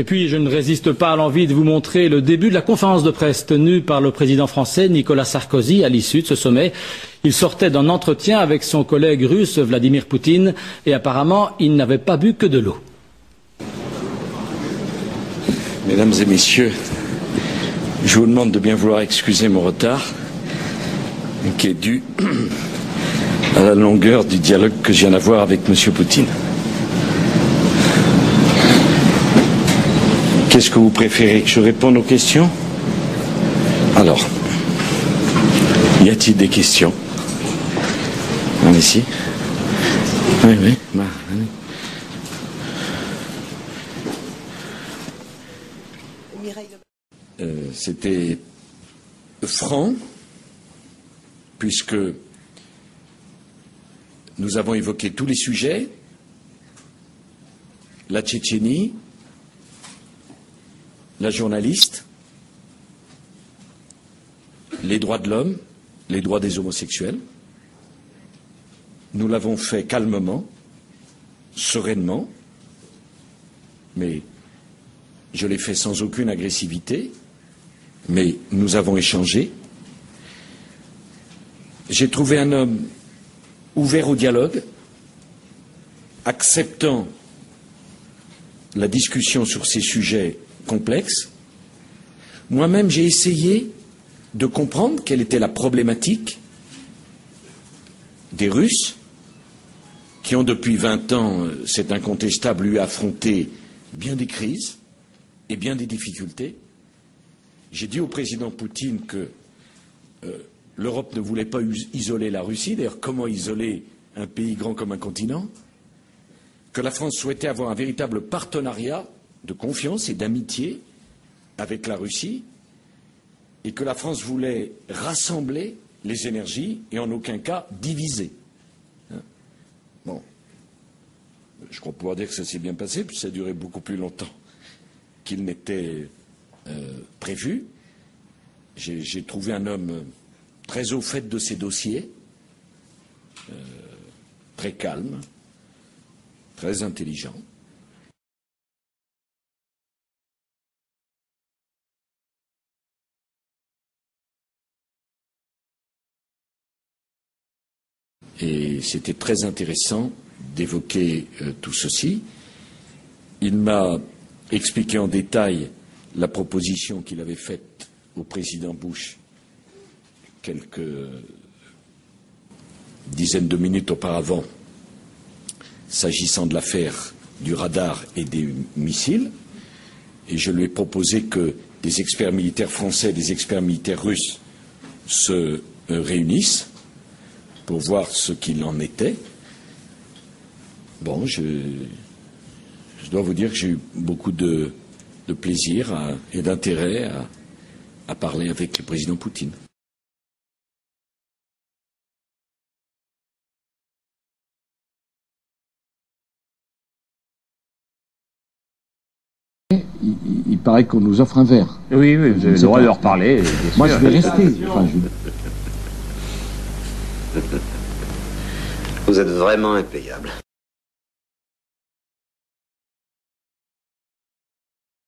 Et puis, je ne résiste pas à l'envie de vous montrer le début de la conférence de presse tenue par le président français Nicolas Sarkozy à l'issue de ce sommet. Il sortait d'un entretien avec son collègue russe Vladimir Poutine et apparemment, il n'avait pas bu que de l'eau. Mesdames et messieurs, je vous demande de bien vouloir excuser mon retard, qui est dû à la longueur du dialogue que je viens d'avoir avec M. Poutine. Qu'est-ce que vous préférez, que je réponde aux questions? Alors, y a-t-il des questions? Ici. Oui, oui. C'était franc, puisque nous avons évoqué tous les sujets, la Tchétchénie, la journaliste, les droits de l'homme, les droits des homosexuels. Nous l'avons fait calmement, sereinement, mais je l'ai fait sans aucune agressivité, mais nous avons échangé. J'ai trouvé un homme ouvert au dialogue, acceptant la discussion sur ces sujets complexes. Moi-même, j'ai essayé de comprendre quelle était la problématique des Russes, qui ont depuis 20 ans, c'est incontestable, eu affronté bien des crises et bien des difficultés. J'ai dit au président Poutine que l'Europe ne voulait pas isoler la Russie, d'ailleurs comment isoler un pays grand comme un continent, que la France souhaitait avoir un véritable partenariat de confiance et d'amitié avec la Russie, et que la France voulait rassembler les énergies et en aucun cas diviser. Bon, je crois pouvoir dire que ça s'est bien passé, puis ça a duré beaucoup plus longtemps qu'il n'était prévu. J'ai trouvé un homme très au fait de ses dossiers, très calme, très intelligent. Et c'était très intéressant d'évoquer tout ceci. Il m'a expliqué en détail la proposition qu'il avait faite au président Bush quelques dizaines de minutes auparavant, s'agissant de l'affaire du radar et des missiles. Et je lui ai proposé que des experts militaires français et des experts militaires russes se réunissent pour voir ce qu'il en était. Bon, je dois vous dire que j'ai eu beaucoup de plaisir et d'intérêt à parler avec le président Poutine. Il paraît qu'on nous offre un verre. Oui, oui, vous avez le droit de leur parler. Moi, je vais rester. Enfin, Vous êtes vraiment impayable.